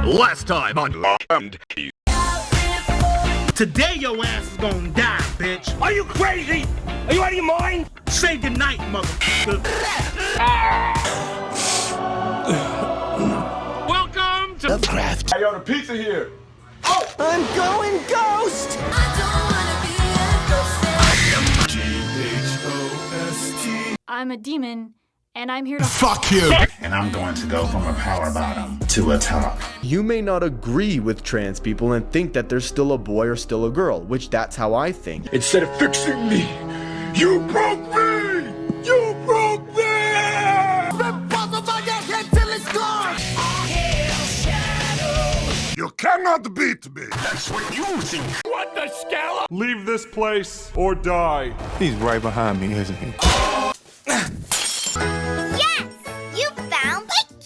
Last time on Locke and Key. Today your ass is gonna die, bitch. Are you crazy? Are you out of your mind? Say goodnight, motherfucker. Welcome to Lovecraft. I got a pizza here. Oh, I'm going ghost. I'm a demon, and I'm here to Fuck you. And I'm going to go from a power bottom to a top. You may not agree with trans people and think that they're still a boy or still a girl, which that's how I think. Instead of fixing me, you broke me! You broke me! You cannot beat me! That's what you think. What the scala? Leave this place or die. He's right behind me, isn't he? Yes! You found the key!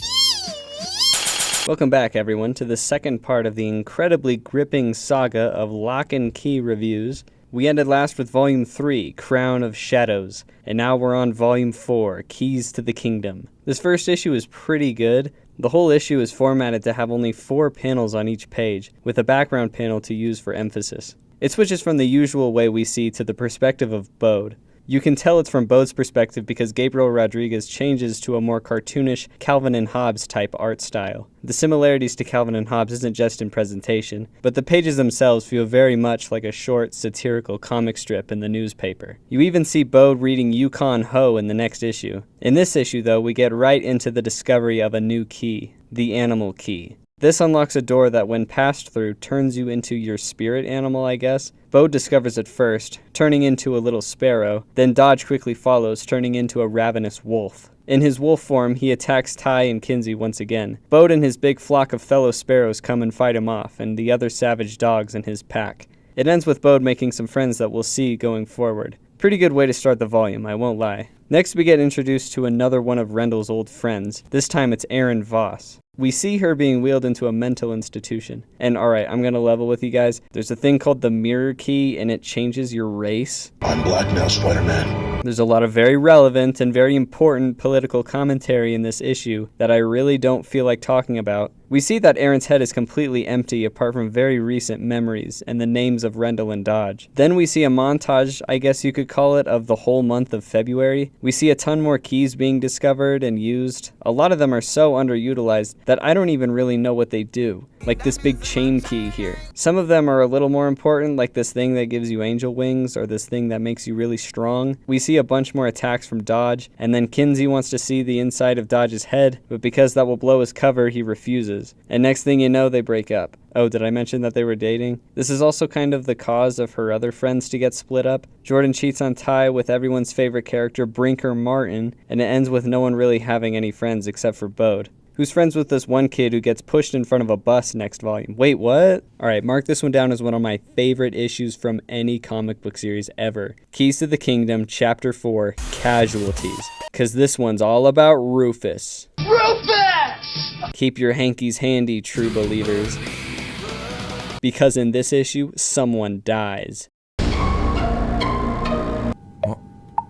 Welcome back, everyone, to the second part of the incredibly gripping saga of Locke and Key reviews. We ended last with Volume 3, Crown of Shadows, and now we're on Volume 4, Keys to the Kingdom. This first issue is pretty good. The whole issue is formatted to have only 4 panels on each page, with a background panel to use for emphasis. It switches from the usual way we see to the perspective of Bode. You can tell it's from Bode's perspective because Gabriel Rodriguez changes to a more cartoonish Calvin and Hobbes type art style. The similarities to Calvin and Hobbes isn't just in presentation, but the pages themselves feel very much like a short, satirical comic strip in the newspaper. You even see Bode reading Yukon Ho in the next issue. In this issue, though, we get right into the discovery of a new key, the animal key. This unlocks a door that, when passed through, turns you into your spirit animal, I guess. Bode discovers it first, turning into a little sparrow, then Dodge quickly follows, turning into a ravenous wolf. In his wolf form, he attacks Ty and Kinsey once again. Bode and his big flock of fellow sparrows come and fight him off, and the other savage dogs in his pack. It ends with Bode making some friends that we'll see going forward. Pretty good way to start the volume, I won't lie. Next we get introduced to another one of Rendell's old friends. This time it's Erin Voss. We see her being wheeled into a mental institution. And alright, I'm gonna level with you guys. There's a thing called the mirror key, and it changes your race. I'm black now, Spider-Man. There's a lot of very relevant and very important political commentary in this issue that I really don't feel like talking about. We see that Erin's head is completely empty apart from very recent memories and the names of Rendell and Dodge. Then we see a montage, I guess you could call it, of the whole month of February. We see a ton more keys being discovered and used. A lot of them are so underutilized that I don't even really know what they do. Like this big chain key here. Some of them are a little more important, like this thing that gives you angel wings or this thing that makes you really strong. We see a bunch more attacks from Dodge, and then Kinsey wants to see the inside of Dodge's head, but because that will blow his cover, he refuses. And next thing you know, they break up. Oh, did I mention that they were dating? This is also kind of the cause of her other friends to get split up. Jordan cheats on Ty with everyone's favorite character, Brinker Martin, and it ends with no one really having any friends except for Bode, who's friends with this one kid who gets pushed in front of a bus next volume. Wait, what? Alright, mark this one down as one of my favorite issues from any comic book series ever. Keys to the Kingdom, Chapter 4, Casualties. Because this one's all about Rufus. Rufus! Keep your hankies handy, true believers. Because in this issue, someone dies. What?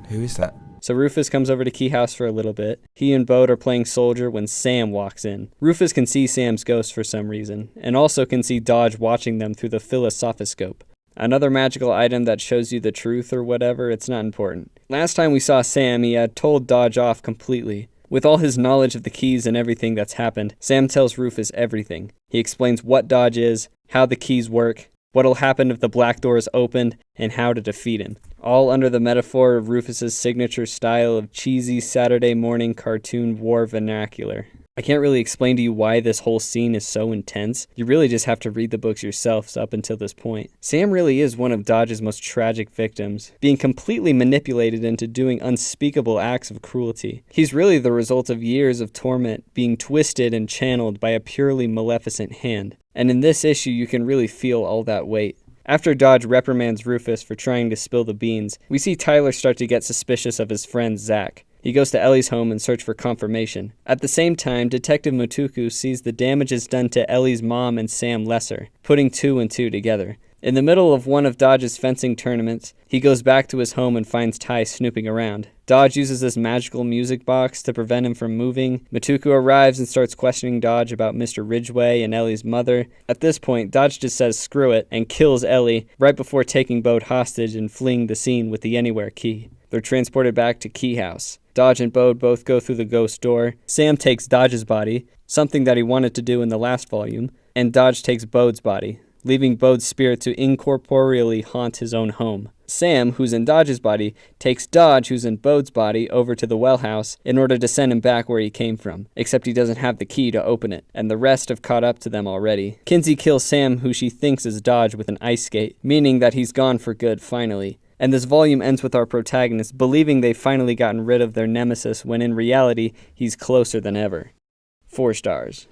Who is that? So Rufus comes over to Key House for a little bit. He and Bode are playing soldier when Sam walks in. Rufus can see Sam's ghost for some reason, and also can see Dodge watching them through the philosophoscope. Another magical item that shows you the truth or whatever, it's not important. Last time we saw Sam, he had told Dodge off completely. With all his knowledge of the keys and everything that's happened, Sam tells Rufus everything. He explains what Dodge is, how the keys work, what'll happen if the black door is opened, and how to defeat him. All under the metaphor of Rufus's signature style of cheesy Saturday morning cartoon war vernacular. I can't really explain to you why this whole scene is so intense. You really just have to read the books yourselves up until this point. Sam really is one of Dodge's most tragic victims, being completely manipulated into doing unspeakable acts of cruelty. He's really the result of years of torment being twisted and channeled by a purely maleficent hand. And in this issue, you can really feel all that weight. After Dodge reprimands Rufus for trying to spill the beans, we see Tyler start to get suspicious of his friend Zach. He goes to Ellie's home and search for confirmation. At the same time, Detective Mutuku sees the damages done to Ellie's mom and Sam Lesser, putting 2 and 2 together. In the middle of one of Dodge's fencing tournaments, he goes back to his home and finds Tai snooping around. Dodge uses this magical music box to prevent him from moving. Matuku arrives and starts questioning Dodge about Mr. Ridgway and Ellie's mother. At this point, Dodge just says screw it and kills Ellie right before taking Bode hostage and fleeing the scene with the Anywhere key. They're transported back to Key House. Dodge and Bode both go through the ghost door. Sam takes Dodge's body, something that he wanted to do in the last volume, and Dodge takes Bode's body, leaving Bode's spirit to incorporeally haunt his own home. Sam, who's in Dodge's body, takes Dodge, who's in Bode's body, over to the well house in order to send him back where he came from, except he doesn't have the key to open it, and the rest have caught up to them already. Kinsey kills Sam, who she thinks is Dodge, with an ice skate, meaning that he's gone for good finally. And this volume ends with our protagonist believing they've finally gotten rid of their nemesis when in reality, he's closer than ever. 4 stars.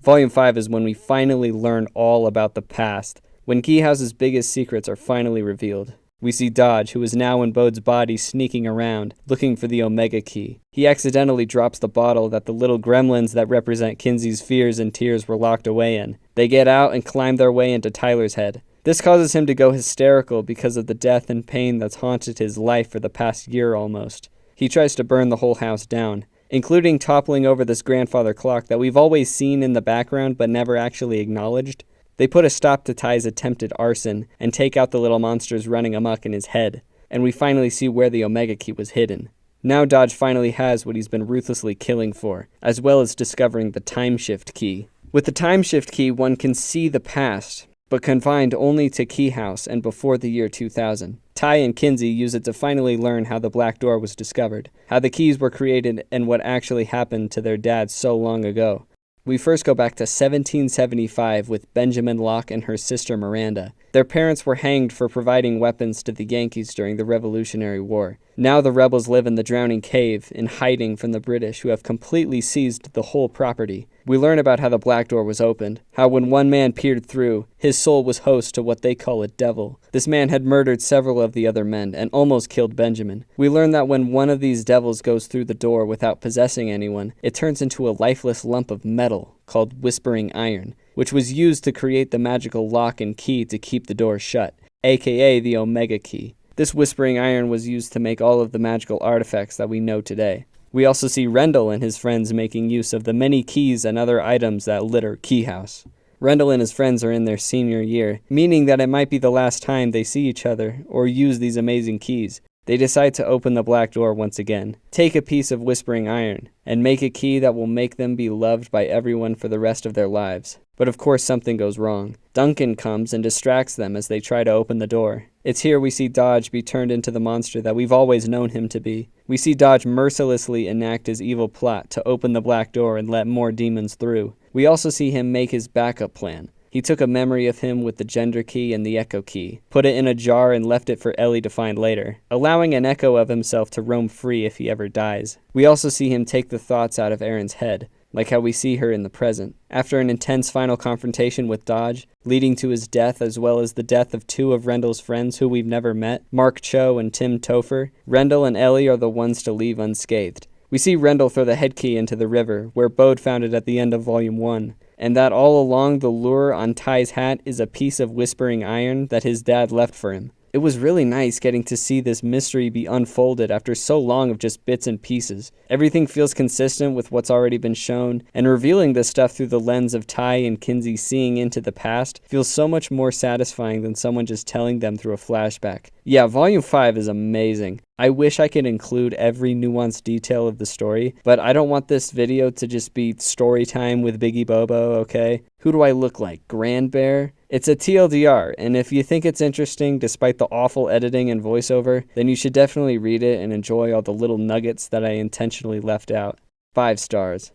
Volume 5 is when we finally learn all about the past, when Key House's biggest secrets are finally revealed. We see Dodge, who is now in Bode's body, sneaking around, looking for the Omega Key. He accidentally drops the bottle that the little gremlins that represent Kinsey's fears and tears were locked away in. They get out and climb their way into Tyler's head. This causes him to go hysterical because of the death and pain that's haunted his life for the past year almost. He tries to burn the whole house down, including toppling over this grandfather clock that we've always seen in the background but never actually acknowledged. They put a stop to Ty's attempted arson and take out the little monsters running amok in his head, and we finally see where the Omega Key was hidden. Now Dodge finally has what he's been ruthlessly killing for, as well as discovering the Time Shift Key. With the Time Shift Key, one can see the past, but confined only to Key House and before the year 2000. Ty and Kinsey use it to finally learn how the Black Door was discovered, how the keys were created, and what actually happened to their dad so long ago. We first go back to 1775 with Benjamin Locke and her sister Miranda. Their parents were hanged for providing weapons to the Yankees during the Revolutionary War. Now the rebels live in the Drowning Cave, in hiding from the British, who have completely seized the whole property. We learn about how the Black Door was opened, how when one man peered through, his soul was host to what they call a devil. This man had murdered several of the other men and almost killed Benjamin. We learn that when one of these devils goes through the door without possessing anyone, it turns into a lifeless lump of metal called Whispering Iron, which was used to create the magical lock and key to keep the door shut, aka the Omega Key. This Whispering Iron was used to make all of the magical artifacts that we know today. We also see Rendell and his friends making use of the many keys and other items that litter Key House. Rendell and his friends are in their senior year, meaning that it might be the last time they see each other or use these amazing keys. They decide to open the Black Door once again, take a piece of Whispering Iron, and make a key that will make them be loved by everyone for the rest of their lives. But of course something goes wrong. Duncan comes and distracts them as they try to open the door. It's here we see Dodge be turned into the monster that we've always known him to be. We see Dodge mercilessly enact his evil plot to open the Black Door and let more demons through. We also see him make his backup plan. He took a memory of him with the Gender Key and the Echo Key, put it in a jar and left it for Ellie to find later, allowing an echo of himself to roam free if he ever dies. We also see him take the thoughts out of Erin's head, like how we see her in the present. After an intense final confrontation with Dodge, leading to his death as well as the death of 2 of Rendell's friends who we've never met, Mark Cho and Tim Topher, Rendell and Ellie are the ones to leave unscathed. We see Rendell throw the head key into the river, where Bode found it at the end of Volume 1, and that all along the lure on Ty's hat is a piece of Whispering Iron that his dad left for him. It was really nice getting to see this mystery be unfolded after so long of just bits and pieces. Everything feels consistent with what's already been shown, and revealing this stuff through the lens of Ty and Kinsey seeing into the past feels so much more satisfying than someone just telling them through a flashback. Yeah, Volume 5 is amazing. I wish I could include every nuanced detail of the story, but I don't want this video to just be story time with Biggie Bobo, okay? Who do I look like, Grand Bear? It's a TLDR, and if you think it's interesting despite the awful editing and voiceover, then you should definitely read it and enjoy all the little nuggets that I intentionally left out. 5 stars.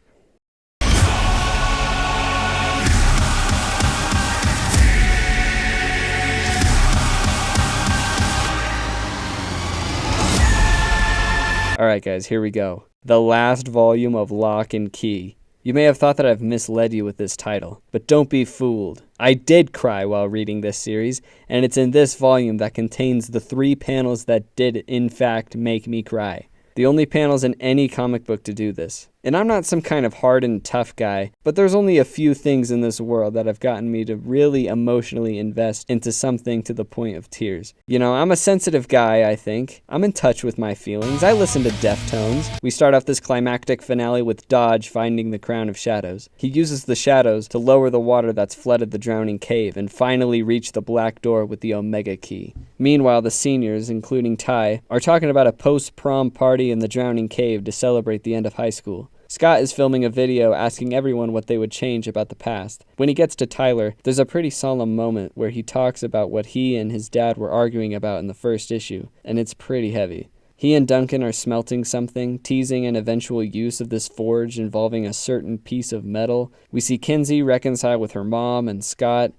Alright guys, here we go. The last volume of Locke and Key. You may have thought that I've misled you with this title, but don't be fooled. I did cry while reading this series, and it's in this volume that contains the 3 panels that did in fact make me cry. The only panels in any comic book to do this. And I'm not some kind of hardened tough guy, but there's only a few things in this world that have gotten me to really emotionally invest into something to the point of tears. You know, I'm a sensitive guy, I think. I'm in touch with my feelings. I listen to Deftones. We start off this climactic finale with Dodge finding the Crown of Shadows. He uses the shadows to lower the water that's flooded the drowning cave and finally reach the black door with the Omega Key. Meanwhile, the seniors, including Ty, are talking about a post-prom party in the drowning cave to celebrate the end of high school. Scott is filming a video asking everyone what they would change about the past. When he gets to Tyler, there's a pretty solemn moment where he talks about what he and his dad were arguing about in the first issue, and it's pretty heavy. He and Duncan are smelting something, teasing an eventual use of this forge involving a certain piece of metal. We see Kinsey reconcile with her mom and Scott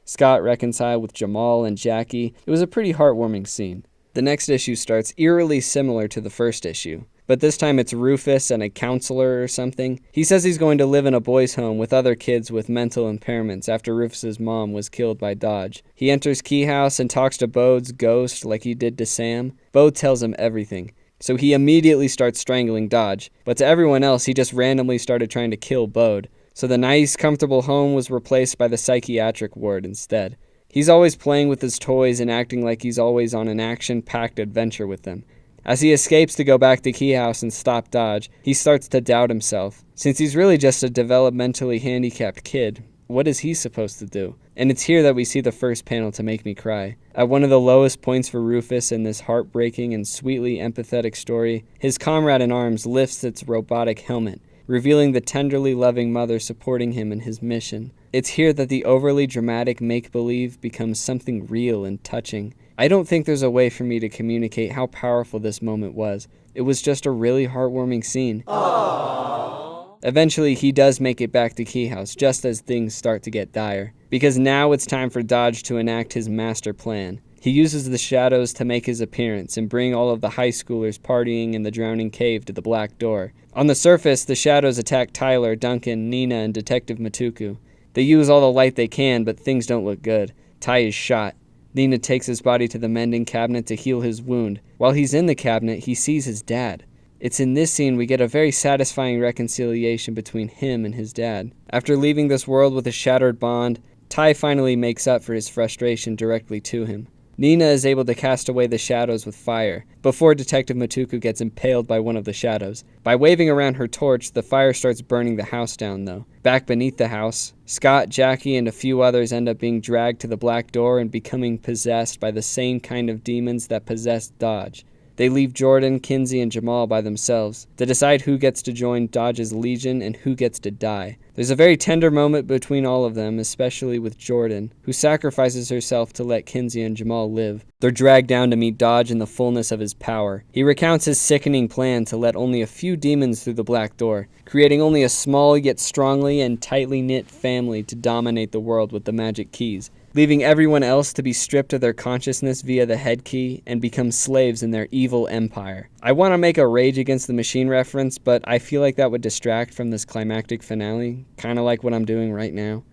reconcile with Jamal and Jackie. It was a pretty heartwarming scene. The next issue starts eerily similar to the first issue, but this time it's Rufus and a counselor or something. He says he's going to live in a boys' home with other kids with mental impairments after Rufus's mom was killed by Dodge. He enters Key House and talks to Bode's ghost like he did to Sam. Bode tells him everything. So he immediately starts strangling Dodge, but to everyone else, he just randomly started trying to kill Bode. So the nice, comfortable home was replaced by the psychiatric ward instead. He's always playing with his toys and acting like he's always on an action-packed adventure with them. As he escapes to go back to Key House and stop Dodge, he starts to doubt himself. Since he's really just a developmentally handicapped kid, what is he supposed to do? And it's here that we see the first panel to make me cry. At one of the lowest points for Rufus in this heartbreaking and sweetly empathetic story, his comrade in arms lifts its robotic helmet, revealing the tenderly loving mother supporting him in his mission. It's here that the overly dramatic make-believe becomes something real and touching. I don't think there's a way for me to communicate how powerful this moment was. It was just a really heartwarming scene. Aww. Eventually, he does make it back to Key House, just as things start to get dire. Because now it's time for Dodge to enact his master plan. He uses the shadows to make his appearance and bring all of the high schoolers partying in the drowning cave to the black door. On the surface, the shadows attack Tyler, Duncan, Nina, and Detective Matuku. They use all the light they can, but things don't look good. Ty is shot. Nina takes his body to the mending cabinet to heal his wound. While he's in the cabinet, he sees his dad. It's in this scene we get a very satisfying reconciliation between him and his dad. After leaving this world with a shattered bond, Ty finally makes up for his frustration directly to him. Nina is able to cast away the shadows with fire, before Detective Matuku gets impaled by one of the shadows. By waving around her torch, the fire starts burning the house down, though. Back beneath the house, Scott, Jackie, and a few others end up being dragged to the black door and becoming possessed by the same kind of demons that possessed Dodge. They leave Jordan, Kinsey, and Jamal by themselves to decide who gets to join Dodge's Legion and who gets to die. There's a very tender moment between all of them, especially with Jordan, who sacrifices herself to let Kinsey and Jamal live. They're dragged down to meet Dodge in the fullness of his power. He recounts his sickening plan to let only a few demons through the black door, creating only a small yet strongly and tightly knit family to dominate the world with the magic keys, leaving everyone else to be stripped of their consciousness via the head key and become slaves in their evil empire. I want to make a Rage Against the Machine reference, but I feel like that would distract from this climactic finale, kind of like what I'm doing right now.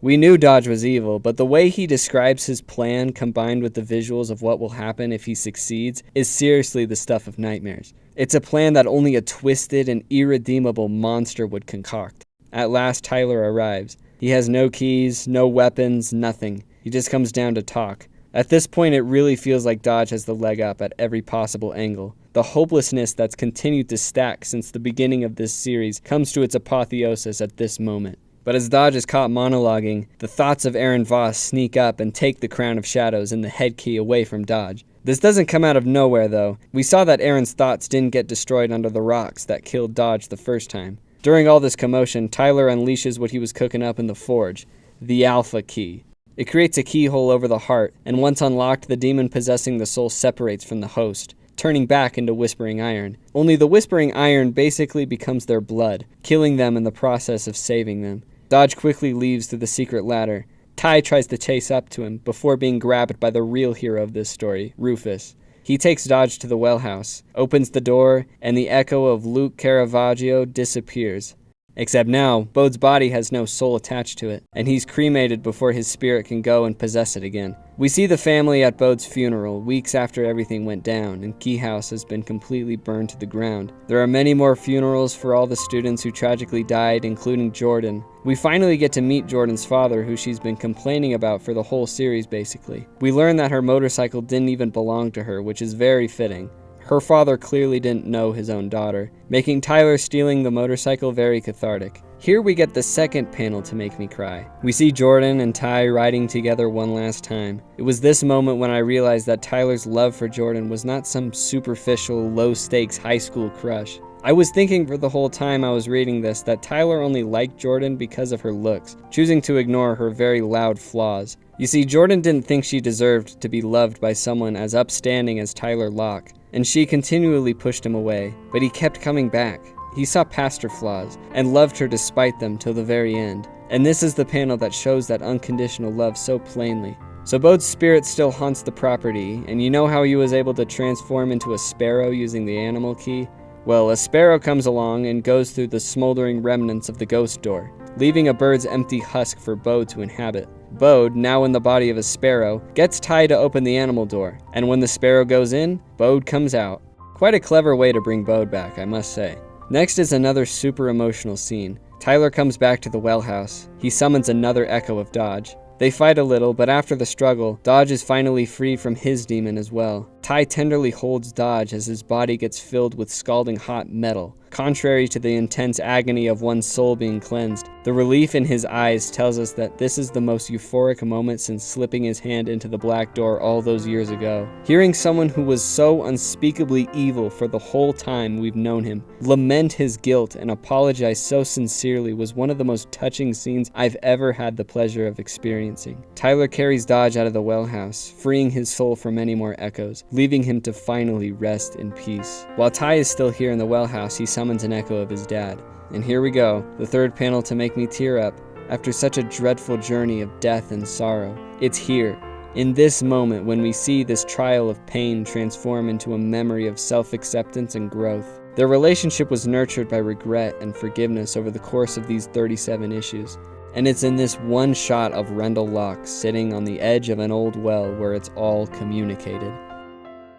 We knew Dodge was evil, but the way he describes his plan combined with the visuals of what will happen if he succeeds is seriously the stuff of nightmares. It's a plan that only a twisted and irredeemable monster would concoct. At last, Tyler arrives. He has no keys, no weapons, nothing. He just comes down to talk. At this point, it really feels like Dodge has the leg up at every possible angle. The hopelessness that's continued to stack since the beginning of this series comes to its apotheosis at this moment. But as Dodge is caught monologuing, the thoughts of Aaron Voss sneak up and take the Crown of Shadows and the head key away from Dodge. This doesn't come out of nowhere, though. We saw that Aaron's thoughts didn't get destroyed under the rocks that killed Dodge the first time. During all this commotion, Tyler unleashes what he was cooking up in the forge, the Alpha Key. It creates a keyhole over the heart, and once unlocked, the demon possessing the soul separates from the host, turning back into Whispering Iron. Only the Whispering Iron basically becomes their blood, killing them in the process of saving them. Dodge quickly leaves through the secret ladder. Ty tries to chase up to him before being grabbed by the real hero of this story, Rufus. He takes Dodge to the well house, opens the door, and the echo of Luke Caravaggio disappears. Except now, Bode's body has no soul attached to it, and he's cremated before his spirit can go and possess it again. We see the family at Bode's funeral, weeks after everything went down, and Key House has been completely burned to the ground. There are many more funerals for all the students who tragically died, including Jordan. We finally get to meet Jordan's father, who she's been complaining about for the whole series, basically. We learn that her motorcycle didn't even belong to her, which is very fitting. Her father clearly didn't know his own daughter, making Tyler stealing the motorcycle very cathartic. Here we get the second panel to make me cry. We see Jordan and Ty riding together one last time. It was this moment when I realized that Tyler's love for Jordan was not some superficial, low-stakes high school crush. I was thinking for the whole time I was reading this that Tyler only liked Jordan because of her looks, choosing to ignore her very loud flaws. You see, Jordan didn't think she deserved to be loved by someone as upstanding as Tyler Locke, and she continually pushed him away, but he kept coming back. He saw past her flaws, and loved her despite them till the very end. And this is the panel that shows that unconditional love so plainly. So Bode's spirit still haunts the property, and you know how he was able to transform into a sparrow using the animal key? Well, a sparrow comes along and goes through the smoldering remnants of the ghost door, leaving a bird's empty husk for Bode to inhabit. Bode, now in the body of a sparrow, gets Ty to open the animal door, and when the sparrow goes in, Bode comes out. Quite a clever way to bring Bode back, I must say. Next is another super emotional scene. Tyler comes back to the well house. He summons another echo of Dodge. They fight a little, but after the struggle, Dodge is finally free from his demon as well. Ty tenderly holds Dodge as his body gets filled with scalding hot metal. Contrary to the intense agony of one's soul being cleansed, the relief in his eyes tells us that this is the most euphoric moment since slipping his hand into the black door all those years ago. Hearing someone who was so unspeakably evil for the whole time we've known him lament his guilt and apologize so sincerely was one of the most touching scenes I've ever had the pleasure of experiencing. Tyler carries Dodge out of the well house, freeing his soul from any more echoes, leaving him to finally rest in peace. While Ty is still here in the well house, he summons an echo of his dad. And here we go, the third panel to make me tear up. After such a dreadful journey of death and sorrow, it's here, in this moment when we see this trial of pain transform into a memory of self-acceptance and growth. Their relationship was nurtured by regret and forgiveness over the course of these 37 issues. And it's in this one shot of Rendell Locke sitting on the edge of an old well where it's all communicated.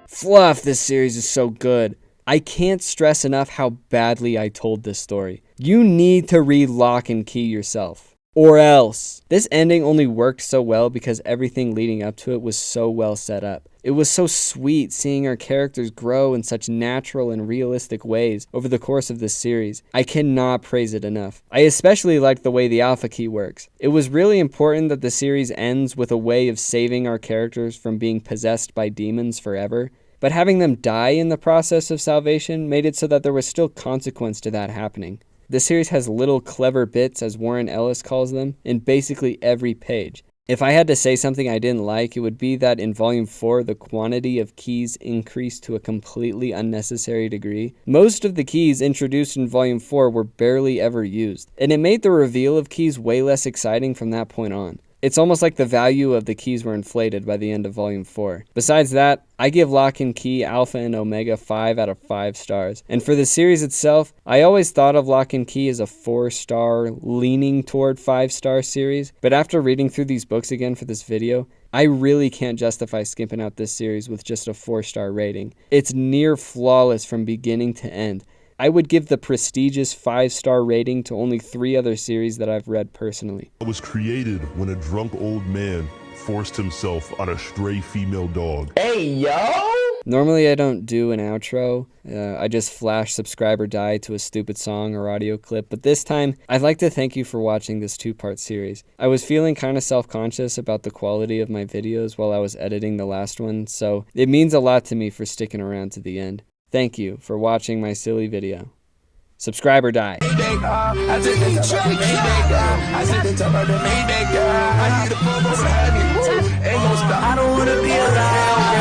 Fluff, this series is so good. I can't stress enough how badly I told this story. You need to read Locke and Key yourself. Or else. This ending only worked so well because everything leading up to it was so well set up. It was so sweet seeing our characters grow in such natural and realistic ways over the course of this series. I cannot praise it enough. I especially liked the way the Alpha Key works. It was really important that the series ends with a way of saving our characters from being possessed by demons forever. But having them die in the process of salvation made it so that there was still consequence to that happening. The series has little clever bits, as Warren Ellis calls them, in basically every page. If I had to say something I didn't like, it would be that in Volume 4, the quantity of keys increased to a completely unnecessary degree. Most of the keys introduced in Volume 4 were barely ever used, and it made the reveal of keys way less exciting from that point on. It's almost like the value of the keys were inflated by the end of Volume 4. Besides that, I give Locke and Key Alpha and Omega 5 out of 5 stars. And for the series itself, I always thought of Locke and Key as a 4-star, leaning toward 5-star series. But after reading through these books again for this video, I really can't justify skipping out this series with just a 4-star rating. It's near flawless from beginning to end. I would give the prestigious 5-star rating to only 3 other series that I've read personally. It was created when a drunk old man forced himself on a stray female dog. Hey, yo! Normally I don't do an outro. I just flash subscribe or die to a stupid song or audio clip, but this time I'd like to thank you for watching this 2-part series. I was feeling kind of self-conscious about the quality of my videos while I was editing the last one, so it means a lot to me for sticking around to the end. Thank you for watching my silly video. Subscribe or die. I don't wanna be alive.